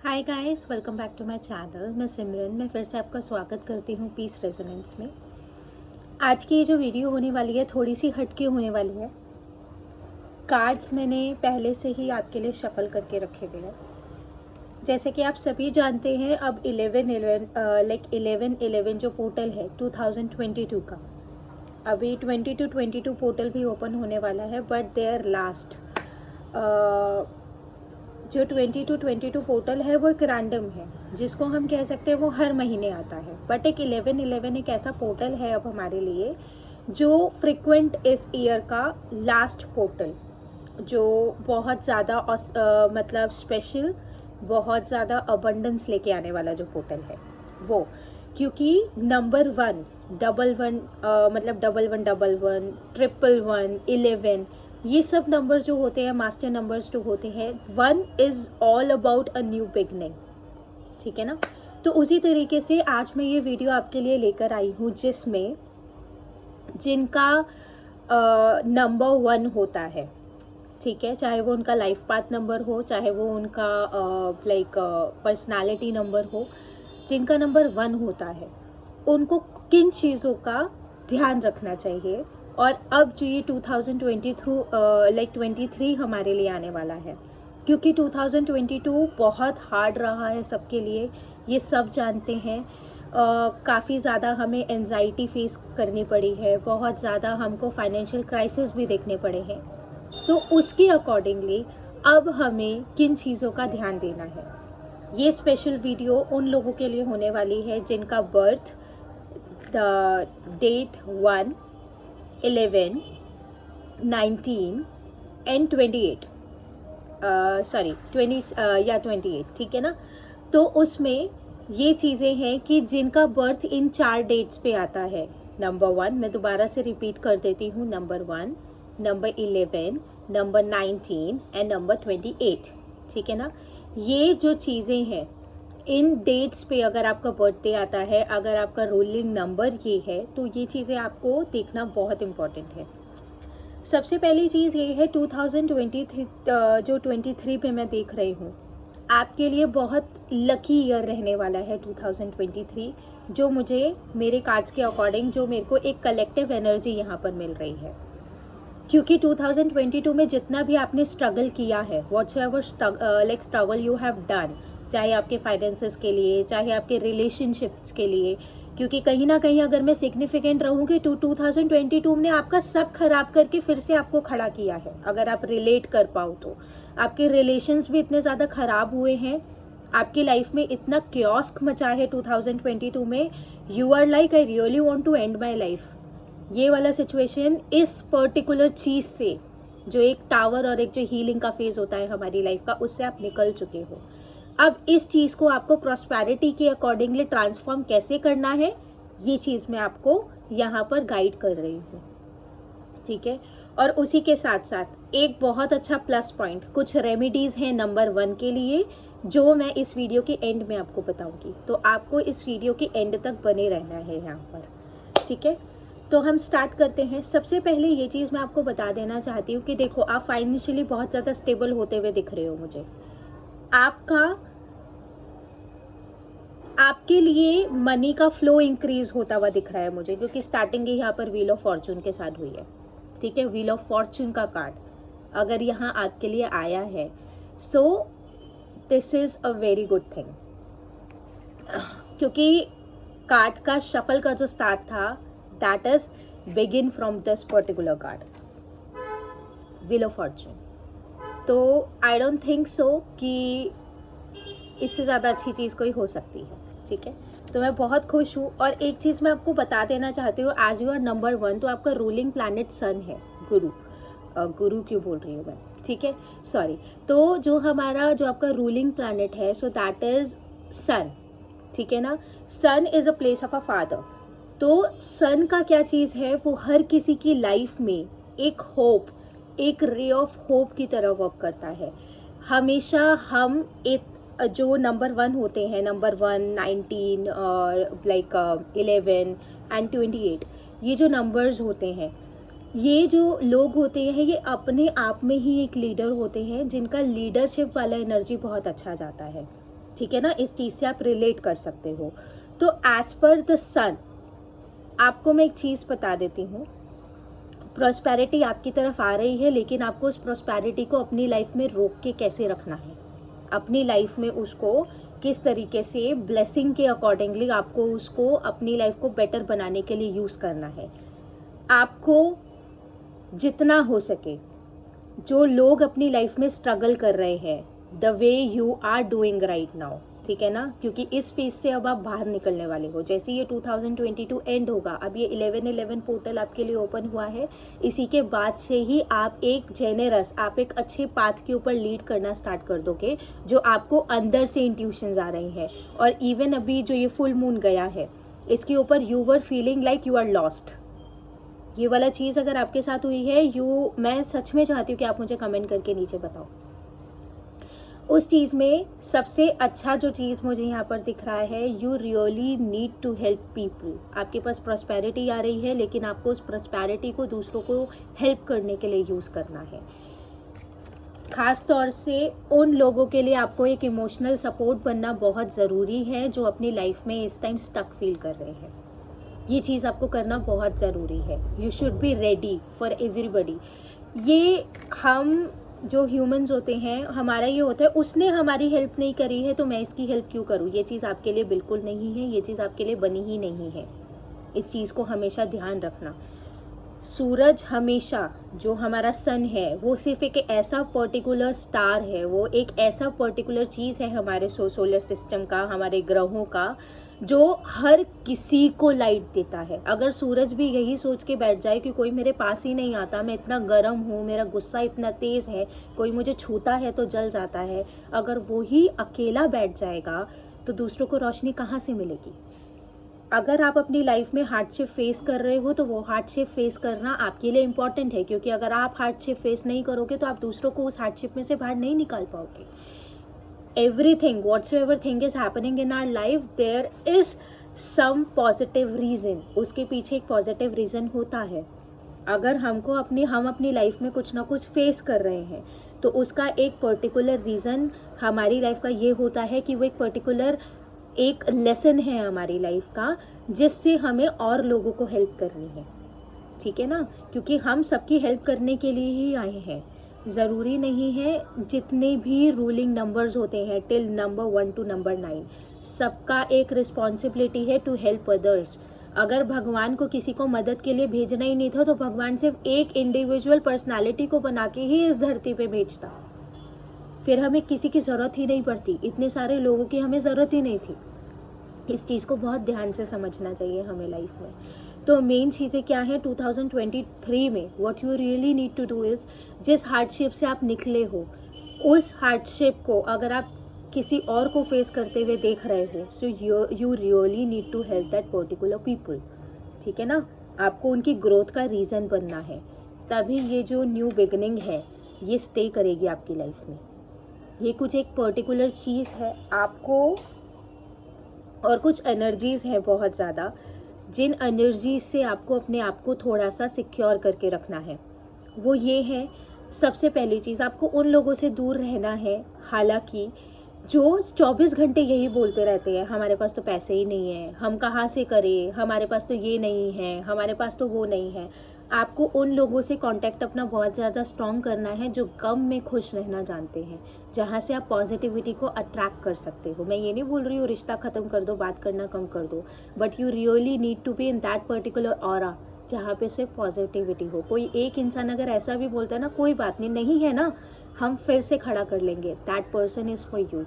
Hi guys, welcome back to my channel. मैं सिमरन। मैं फिर से आपका स्वागत करती हूँ पीस रेजोनेंस में। आज की ये जो वीडियो होने वाली है थोड़ी सी हटके होने वाली है। कार्ड्स मैंने पहले से ही आपके लिए शफल करके रखे हुए हैं। जैसे कि आप सभी जानते हैं, अब 11/11 जो पोर्टल है 2022 का, अभी 22 पोर्टल भी ओपन होने वाला है। बट देयर लास्ट जो 22 पोर्टल है वो एक रैंडम है, जिसको हम कह सकते हैं वो हर महीने आता है। बट एक 11/11 एक ऐसा पोर्टल है अब हमारे लिए जो फ्रिक्वेंट इस ईयर का लास्ट पोर्टल, जो बहुत ज़्यादा मतलब स्पेशल, बहुत ज़्यादा अबंडेंस लेके आने वाला जो पोर्टल है वो। क्योंकि नंबर 1 11 मतलब 1111 111 11, ये सब नंबर जो होते हैं मास्टर नंबर्स जो होते हैं, 1 is all about a new beginning. ठीक है ना। तो उसी तरीके से आज मैं ये वीडियो आपके लिए लेकर आई हूँ जिसमें जिनका नंबर 1 होता है, ठीक है, चाहे वो उनका लाइफ पाथ नंबर हो, चाहे वो उनका पर्सनालिटी नंबर हो, जिनका नंबर 1 होता है उनको किन चीज़ों का ध्यान रखना चाहिए। और अब जो ये 2023 हमारे लिए आने वाला है, क्योंकि 2022 बहुत हार्ड रहा है सबके लिए, ये सब जानते हैं। काफ़ी ज़्यादा हमें एंजाइटी फेस करनी पड़ी है, बहुत ज़्यादा हमको फाइनेंशियल क्राइसिस भी देखने पड़े हैं। तो उसके अकॉर्डिंगली अब हमें किन चीज़ों का ध्यान देना है, ये स्पेशल वीडियो उन लोगों के लिए होने वाली है जिनका बर्थ डेट 1, 11, 19 एंड 28, सॉरी 20 या 28, ठीक है ना। तो उसमें ये चीज़ें हैं कि जिनका बर्थ इन 4 डेट्स पे आता है। नंबर 1, मैं दोबारा से रिपीट कर देती हूँ, number 1, number 11, number 19 and number 28, ठीक है ना। ये जो चीज़ें हैं इन डेट्स पे अगर आपका बर्थडे आता है, अगर आपका रोलिंग नंबर ये है, तो ये चीज़ें आपको देखना बहुत इम्पॉर्टेंट है। सबसे पहली चीज़ ये है 2023 जो 23 पे मैं देख रही हूँ, आपके लिए बहुत लकी ईयर रहने वाला है 2023, जो मुझे मेरे कार्ड्स के अकॉर्डिंग, जो मेरे को एक कलेक्टिव एनर्जी यहाँ पर मिल रही है। क्योंकि 2022 में जितना भी आपने स्ट्रगल किया है, स्ट्रगल यू हैव डन, चाहे आपके फाइनेंसेस के लिए, चाहे आपके रिलेशनशिप्स के लिए, क्योंकि कहीं ना कहीं अगर मैं सिग्निफिकेंट रहूँगी तो 2022 ने आपका सब खराब करके फिर से आपको खड़ा किया है। अगर आप रिलेट कर पाओ तो आपके रिलेशंस भी इतने ज़्यादा खराब हुए हैं, आपकी लाइफ में इतना क्योस मचा है 2022 में, you are like I really want to end my life. ये वाला सिचुएशन इस पर्टिकुलर चीज़ से, जो एक टावर और एक जो हीलिंग का फेज होता है हमारी लाइफ का, उससे आप निकल चुके हो। अब इस चीज़ को आपको प्रॉस्पेरिटी के अकॉर्डिंगली ट्रांसफॉर्म कैसे करना है, ये चीज़ मैं आपको यहाँ पर गाइड कर रही हूँ, ठीक है। और उसी के साथ साथ एक बहुत अच्छा प्लस पॉइंट, कुछ रेमेडीज़ हैं नंबर 1 के लिए, जो मैं इस वीडियो के एंड में आपको बताऊंगी। तो आपको इस वीडियो के एंड तक बने रहना है यहाँ पर, ठीक है। तो हम स्टार्ट करते हैं। सबसे पहले ये चीज़ मैं आपको बता देना चाहती हूँ कि देखो, आप फाइनेंशियली बहुत ज़्यादा स्टेबल होते हुए दिख रहे हो मुझे। आपके लिए मनी का फ्लो इंक्रीज होता हुआ दिख रहा है मुझे, क्योंकि स्टार्टिंग ही यहाँ पर व्हील ऑफ फॉर्चून के साथ हुई है, ठीक है। व्हील ऑफ फॉर्चून का कार्ड अगर यहाँ आपके लिए आया है, so this is a very good thing, क्योंकि कार्ड का शफल का जो स्टार्ट था, that is begin from this particular card, wheel of Fortune. तो आई डोंट थिंक सो कि इससे ज़्यादा अच्छी चीज़ कोई हो सकती है, ठीक है। तो मैं बहुत खुश हूँ। और एक चीज़ मैं आपको बता देना चाहती हूँ, एज यू आर नंबर 1, तो आपका रूलिंग प्लैनेट सन है, गुरु। गुरु क्यों बोल रही हूँ मैं, ठीक है, सॉरी। तो जो आपका रूलिंग प्लैनेट है, सो दैट इज सन, ठीक है ना। Sun is a place of a father. तो सन का क्या चीज़ है, वो हर किसी की लाइफ में एक होप, एक रे ऑफ होप की तरह वर्क करता है। हमेशा हम एक जो नंबर 1 होते हैं, नंबर 1, 19 और 11 एंड 28, ये जो नंबर्स होते हैं, ये जो लोग होते हैं, ये अपने आप में ही एक लीडर होते हैं, जिनका लीडरशिप वाला एनर्जी बहुत अच्छा जाता है, ठीक है ना, इस चीज़ से आप रिलेट कर सकते हो। तो एज पर द सन, आपको मैं एक चीज़ बता देती हूँ, प्रॉस्पेरिटी आपकी तरफ आ रही है, लेकिन आपको उस प्रॉस्पेरिटी को अपनी लाइफ में रोक के कैसे रखना है, अपनी लाइफ में उसको किस तरीके से ब्लेसिंग के अकॉर्डिंगली आपको उसको अपनी लाइफ को बेटर बनाने के लिए यूज़ करना है। आपको जितना हो सके, जो लोग अपनी लाइफ में स्ट्रगल कर रहे हैं, the way you are doing right now, ठीक है ना, क्योंकि इस फेज से अब आप बाहर निकलने वाले हो। जैसे ये 2022 एंड होगा, अब ये 11/11 पोर्टल आपके लिए ओपन हुआ है, इसी के बाद से ही आप एक जेनरस, आप एक अच्छे पाथ के ऊपर लीड करना स्टार्ट कर दोगे, जो आपको अंदर से इंट्यूशंस आ रही हैं। और इवन अभी जो ये फुल मून गया है, इसके ऊपर you were feeling like you are lost, ये वाला चीज़ अगर आपके साथ हुई है, मैं सच में चाहती हूँ कि आप मुझे कमेंट करके नीचे बताओ। उस चीज़ में सबसे अच्छा जो चीज़ मुझे यहाँ पर दिख रहा है, you really need to help people. आपके पास प्रॉस्पेरिटी आ रही है, लेकिन आपको उस प्रॉस्पेरिटी को दूसरों को हेल्प करने के लिए यूज़ करना है। खास तौर से उन लोगों के लिए आपको एक इमोशनल सपोर्ट बनना बहुत ज़रूरी है, जो अपनी लाइफ में इस टाइम स्टक फील कर रहे हैं। ये चीज़ आपको करना बहुत ज़रूरी है। You should be ready for everybody. ये हम जो ह्यूमंस होते हैं, हमारा ये होता है, उसने हमारी हेल्प नहीं करी है तो मैं इसकी हेल्प क्यों करूँ। ये चीज़ आपके लिए बिल्कुल नहीं है, ये चीज़ आपके लिए बनी ही नहीं है। इस चीज़ को हमेशा ध्यान रखना। सूरज हमेशा, जो हमारा सन है, वो सिर्फ एक ऐसा पर्टिकुलर स्टार है, वो एक ऐसा पर्टिकुलर चीज़ है हमारे सोलर सिस्टम का, हमारे ग्रहों का, जो हर किसी को लाइट देता है। अगर सूरज भी यही सोच के बैठ जाए कि कोई मेरे पास ही नहीं आता, मैं इतना गर्म हूँ, मेरा गुस्सा इतना तेज़ है, कोई मुझे छूता है तो जल जाता है, अगर वो ही अकेला बैठ जाएगा तो दूसरों को रोशनी कहाँ से मिलेगी। अगर आप अपनी लाइफ में हार्डशिप फेस कर रहे हो, तो वो हार्डशिप फेस करना आपके लिए इम्पॉर्टेंट है, क्योंकि अगर आप हार्डशिप फेस नहीं करोगे तो आप दूसरों को उस हार्डशिप में से बाहर नहीं निकाल पाओगे। Everything, whatsoever thing is happening in our life, there is some positive reason, उसके पीछे एक पॉजिटिव रीज़न होता है। अगर हम अपनी लाइफ में कुछ ना कुछ फेस कर रहे हैं, तो उसका एक पर्टिकुलर रीज़न हमारी लाइफ का ये होता है कि वो एक पर्टिकुलर एक लेसन है हमारी लाइफ का, जिससे हमें और लोगों को हेल्प करनी है, ठीक है ना, क्योंकि हम सबकी हेल्प करने के लिए ही आए हैं। ज़रूरी नहीं है, जितने भी रूलिंग नंबर्स होते हैं टिल नंबर 1 to नंबर 9, सबका एक रिस्पॉन्सिबिलिटी है टू हेल्प अदर्स। अगर भगवान को किसी को मदद के लिए भेजना ही नहीं था, तो भगवान सिर्फ एक इंडिविजुअल पर्सनालिटी को बना के ही इस धरती पे भेजता, फिर हमें किसी की ज़रूरत ही नहीं पड़ती, इतने सारे लोगों की हमें ज़रूरत ही नहीं थी। इस चीज़ को बहुत ध्यान से समझना चाहिए हमें लाइफ में। तो मेन चीज़ें क्या है 2023 में, what you really need to do is, जिस हार्डशिप से आप निकले हो, उस हार्डशिप को अगर आप किसी और को फेस करते हुए देख रहे हो, so you really need to help that particular people, ठीक है ना। आपको उनकी ग्रोथ का रीज़न बनना है, तभी ये जो न्यू बिगनिंग है ये स्टे करेगी आपकी लाइफ में। ये कुछ एक पर्टिकुलर चीज़ है आपको, और कुछ एनर्जीज़ हैं बहुत ज़्यादा, जिन एनर्जीज से आपको अपने आप को थोड़ा सा सिक्योर करके रखना है। वो ये है, सबसे पहली चीज़, आपको उन लोगों से दूर रहना है, हालांकि जो 24 घंटे यही बोलते रहते हैं, हमारे पास तो पैसे ही नहीं है, हम कहाँ से करें, हमारे पास तो ये नहीं है, हमारे पास तो वो नहीं है। आपको उन लोगों से कांटेक्ट अपना बहुत ज़्यादा स्ट्रॉन्ग करना है, जो गम में खुश रहना जानते हैं, जहाँ से आप पॉजिटिविटी को अट्रैक्ट कर सकते हो। मैं ये नहीं बोल रही हूँ रिश्ता ख़त्म कर दो, बात करना कम कर दो, but you really need to be in that particular aura जहाँ पे सिर्फ पॉजिटिविटी हो। कोई एक इंसान अगर ऐसा भी बोलता है ना, कोई बात नहीं, नहीं है ना, हम फिर से खड़ा कर लेंगे, that person is for you.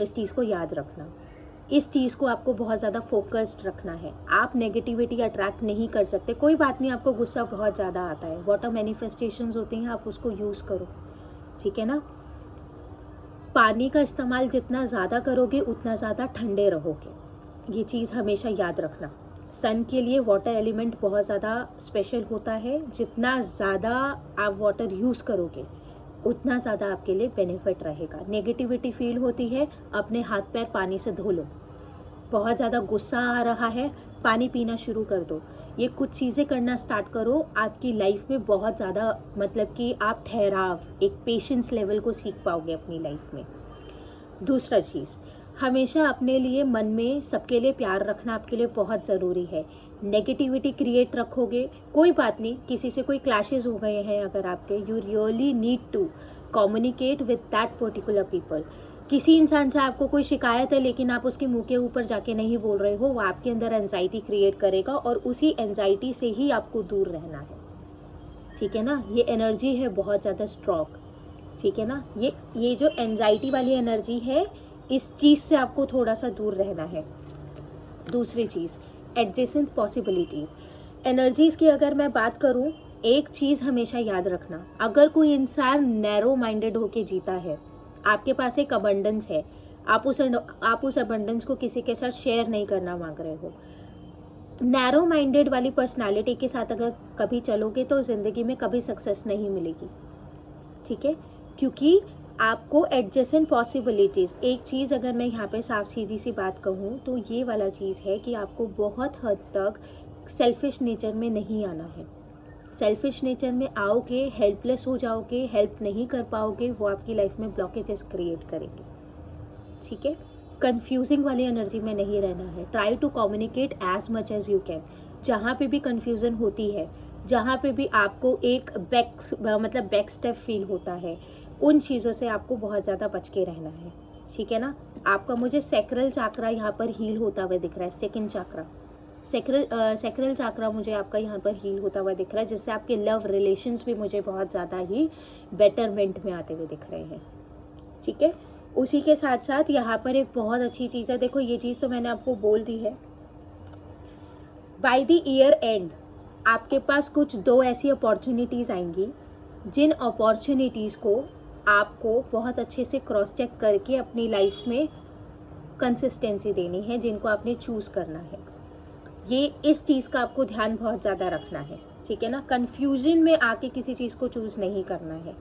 इस चीज़ को याद रखना, इस चीज़ को आपको बहुत ज़्यादा फोकस्ड रखना है। आप नेगेटिविटी अट्रैक्ट नहीं कर सकते, कोई बात नहीं, आपको गुस्सा बहुत ज़्यादा आता है, वाटर मैनिफेस्टेशंस होती हैं, आप उसको यूज़ करो, ठीक है ना। पानी का इस्तेमाल जितना ज़्यादा करोगे उतना ज़्यादा ठंडे रहोगे, ये चीज़ हमेशा याद रखना। सन के लिए वाटर एलिमेंट बहुत ज़्यादा स्पेशल होता है, जितना ज़्यादा आप वाटर यूज़ करोगे उतना ज़्यादा आपके लिए बेनिफिट रहेगा। नेगेटिविटी फील होती है, अपने हाथ पैर पानी से धो लो। बहुत ज़्यादा गुस्सा आ रहा है, पानी पीना शुरू कर दो। ये कुछ चीज़ें करना स्टार्ट करो, आपकी लाइफ में बहुत ज़्यादा, मतलब कि आप ठहराव, एक पेशेंस लेवल को सीख पाओगे अपनी लाइफ में। दूसरा चीज़, हमेशा अपने लिए मन में सबके लिए प्यार रखना आपके लिए बहुत ज़रूरी है। नेगेटिविटी क्रिएट रखोगे, कोई बात नहीं, किसी से कोई क्लैशेस हो गए हैं अगर आपके, you really need to communicate with that particular people. किसी इंसान से आपको कोई शिकायत है लेकिन आप उसके मुंह के ऊपर जाके नहीं बोल रहे हो, वो आपके अंदर एंजाइटी क्रिएट करेगा और उसी एंजाइटी से ही आपको दूर रहना है, ठीक है ना। ये एनर्जी है बहुत ज़्यादा स्ट्रॉन्ग, ठीक है ना। ये जो एंजाइटी वाली एनर्जी है, इस चीज़ से आपको थोड़ा सा दूर रहना है। दूसरी चीज़, एडजेसेंट पॉसिबिलिटीज़ एनर्जीज़ की अगर मैं बात करूं, एक चीज़ हमेशा याद रखना, अगर कोई इंसान नैरो माइंडेड होके जीता है, आपके पास एक अबंडेंस है, आप उस अबंडेंस को किसी के साथ शेयर नहीं करना मांग रहे हो, नैरो माइंडेड वाली पर्सनालिटी के साथ अगर कभी चलोगे तो ज़िंदगी में कभी सक्सेस नहीं मिलेगी, ठीक है। क्योंकि आपको एडजेसेंट पॉसिबिलिटीज़, एक चीज़ अगर मैं यहाँ पे साफ सीधी सी बात कहूँ तो ये वाला चीज़ है कि आपको बहुत हद तक सेल्फिश नेचर में नहीं आना है। सेल्फिश नेचर में आओगे, हेल्पलेस हो जाओगे, हेल्प नहीं कर पाओगे, वो आपकी लाइफ में ब्लॉकेजेस क्रिएट करेंगे, ठीक है। कंफ्यूजिंग वाली एनर्जी में नहीं रहना है। Try to communicate as much as you can. जहाँ पे भी कंफ्यूजन होती है, जहाँ पे भी आपको एक बैक स्टेप फील होता है, उन चीज़ों से आपको बहुत ज़्यादा बच के रहना है, ठीक है ना। आपका मुझे सैक्रल चाकरा यहाँ पर हील होता हुआ दिख रहा है, सेकंड चाकरा, सैक्रल चाकरा मुझे आपका यहाँ पर हील होता हुआ दिख रहा है, जिससे आपके लव रिलेशंस भी मुझे बहुत ज़्यादा ही बेटरमेंट में आते हुए दिख रहे हैं, ठीक है। उसी के साथ साथ यहाँ पर एक बहुत अच्छी चीज़ है, देखो ये चीज़ तो मैंने आपको बोल दी है। बाय द ईयर एंड आपके पास कुछ 2 ऐसी अपॉर्चुनिटीज़ आएंगी, जिन अपॉर्चुनिटीज़ को आपको बहुत अच्छे से क्रॉस चेक करके अपनी लाइफ में कंसिस्टेंसी देनी है, जिनको आपने चूज़ करना है। ये इस चीज़ का आपको ध्यान बहुत ज़्यादा रखना है, ठीक है ना। कन्फ्यूजन में आके किसी चीज़ को चूज़ नहीं करना है।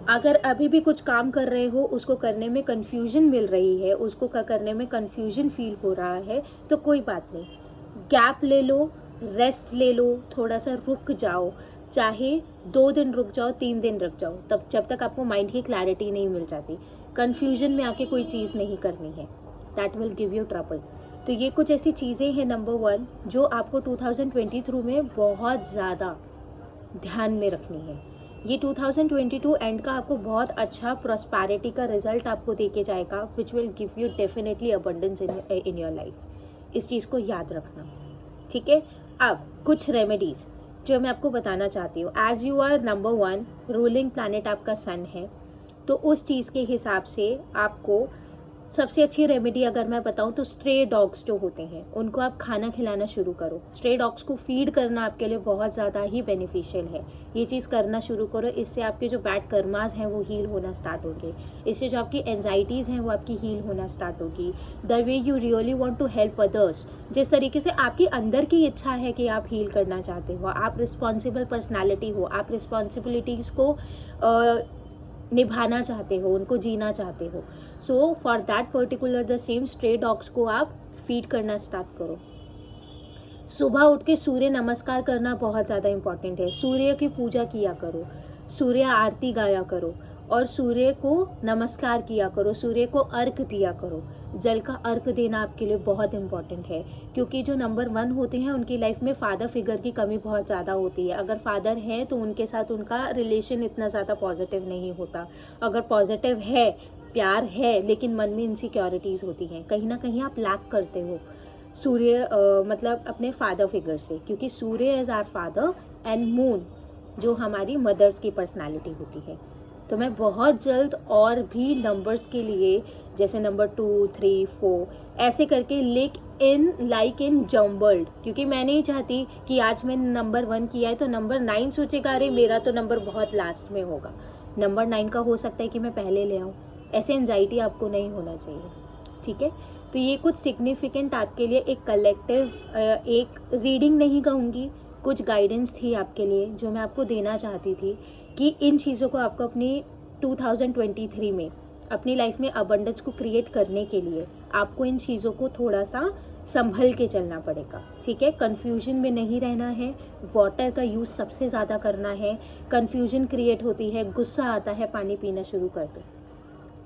अगर अभी भी कुछ काम कर रहे हो, उसको करने में कन्फ्यूजन मिल रही है, उसको करने में कन्फ्यूजन फील हो रहा है, तो कोई बात नहीं, गैप ले लो, रेस्ट ले लो, थोड़ा सा रुक जाओ, चाहे 2 दिन रुक जाओ, 3 दिन रुक जाओ, तब जब तक आपको माइंड की क्लैरिटी नहीं मिल जाती। कन्फ्यूजन में आके कोई चीज़ नहीं करनी है, that will give you trouble. तो ये कुछ ऐसी चीज़ें हैं नंबर 1 जो आपको 2023 में बहुत ज़्यादा ध्यान में रखनी है। ये 2022 एंड का आपको बहुत अच्छा प्रॉस्पेरिटी का रिजल्ट आपको देके जाएगा, which will give you definitely abundance in your life. इस चीज़ को याद रखना, ठीक है। अब कुछ रेमेडीज जो मैं आपको बताना चाहती हूँ, as you are number 1 ruling planet आपका सन है, तो उस चीज़ के हिसाब से आपको सबसे अच्छी रेमेडी अगर मैं बताऊं तो स्ट्रे डॉग्स जो होते हैं उनको आप खाना खिलाना शुरू करो। स्ट्रे डॉग्स को फीड करना आपके लिए बहुत ज़्यादा ही बेनिफिशियल है, ये चीज़ करना शुरू करो। इससे आपके जो बैड कर्मास हैं वो हील होना स्टार्ट होंगे, इससे जो आपकी एंजाइटीज़ हैं वो आपकी हील होना स्टार्ट होगी। The way you really want to help others, जिस तरीके से आपकी अंदर की इच्छा है कि आप हील करना चाहते हो, आप रिस्पॉन्सिबल पर्सनैलिटी हो, आप रिस्पॉन्सिबिलिटीज़ को निभाना चाहते हो, उनको जीना चाहते हो, so for that particular the same stray dogs को आप फीड करना स्टार्ट करो। सुबह उठ के सूर्य नमस्कार करना बहुत ज़्यादा इंपॉर्टेंट है, सूर्य की पूजा किया करो, सूर्य आरती गाया करो और सूर्य को नमस्कार किया करो, सूर्य को अर्घ दिया करो। जल का अर्घ देना आपके लिए बहुत इंपॉर्टेंट है, क्योंकि जो नंबर 1 होते हैं उनकी लाइफ में फादर फिगर की कमी बहुत ज़्यादा होती है। अगर फादर हैं तो उनके साथ उनका रिलेशन इतना ज़्यादा पॉजिटिव नहीं होता, अगर पॉजिटिव है, प्यार है, लेकिन मन में इनसिक्योरिटीज़ होती हैं, कहीं ना कहीं आप लैक करते हो सूर्य मतलब अपने फादर फिगर से, क्योंकि सूर्य is our father and moon जो हमारी मदर्स की पर्सनालिटी होती है। तो मैं बहुत जल्द और भी नंबर्स के लिए, जैसे नंबर 2, 3, 4 ऐसे करके लाइक इन जम्बल्ड, क्योंकि मैं नहीं चाहती कि आज मैंने नंबर 1 किया है तो नंबर 9 सोचेगा अरे मेरा तो नंबर बहुत लास्ट में होगा, नंबर 9 का हो सकता है कि मैं पहले ले आऊँ। ऐसे एंजाइटी आपको नहीं होना चाहिए, ठीक है। तो ये कुछ सिग्निफिकेंट आपके लिए एक कलेक्टिव एक रीडिंग नहीं कहूँगी, कुछ गाइडेंस थी आपके लिए जो मैं आपको देना चाहती थी कि इन चीज़ों को आपको अपनी 2023 में अपनी लाइफ में अबंडेंस को क्रिएट करने के लिए आपको इन चीज़ों को थोड़ा सा संभल के चलना पड़ेगा, ठीक है। कन्फ्यूजन में नहीं रहना है, वाटर का यूज़ सबसे ज़्यादा करना है। कन्फ्यूजन क्रिएट होती है, गुस्सा आता है, पानी पीना शुरू कर दो,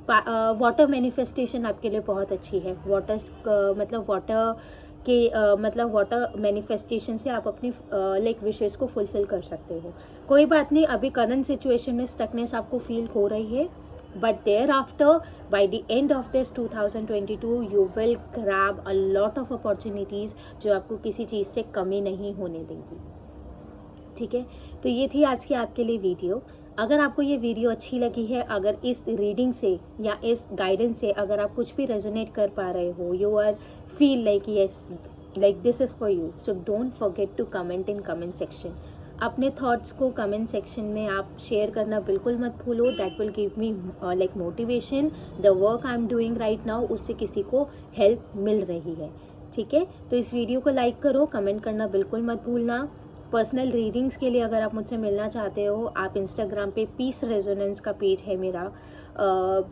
वाटर मैनिफेस्टेशन आपके लिए बहुत अच्छी है। मतलब वाटर के मतलब वाटर मैनिफेस्टेशन से आप अपनी लाइक विशेस को फुलफिल कर सकते हो। कोई बात नहीं, अभी करंट सिचुएशन में स्टकनेस आपको फील हो रही है, but thereafter by the end of this 2022 you will grab a lot of opportunities जो आपको किसी चीज़ से कमी नहीं होने देंगी। ठीक है, तो ये थी आज की आपके लिए वीडियो। अगर आपको ये वीडियो अच्छी लगी है, अगर इस रीडिंग से या इस गाइडेंस से अगर आप कुछ भी रेजोनेट कर पा रहे हो, you are feel like yes like this is for you, so don't forget to comment in comment section. अपने थॉट्स को कमेंट सेक्शन में आप शेयर करना बिल्कुल मत भूलो। That will give me like motivation. The work I am doing right now, उससे किसी को हेल्प मिल रही है। ठीक है, तो इस वीडियो को लाइक करो, कमेंट करना बिल्कुल मत भूलना। पर्सनल रीडिंग्स के लिए अगर आप मुझसे मिलना चाहते हो, आप इंस्टाग्राम पे पीस रेजोनेंस का पेज है मेरा,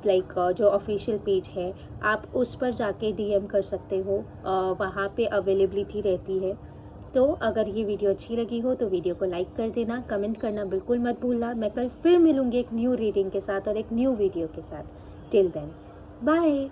लाइक जो ऑफिशियल पेज है, आप उस पर जाके डीएम कर सकते हो। वहाँ पे अवेलेबिलिटी रहती है। तो अगर ये वीडियो अच्छी लगी हो तो वीडियो को लाइक कर देना, कमेंट करना बिल्कुल मत भूलना। मैं कल फिर मिलूंगी एक न्यू रीडिंग के साथ और एक न्यू वीडियो के साथ। Till then, bye.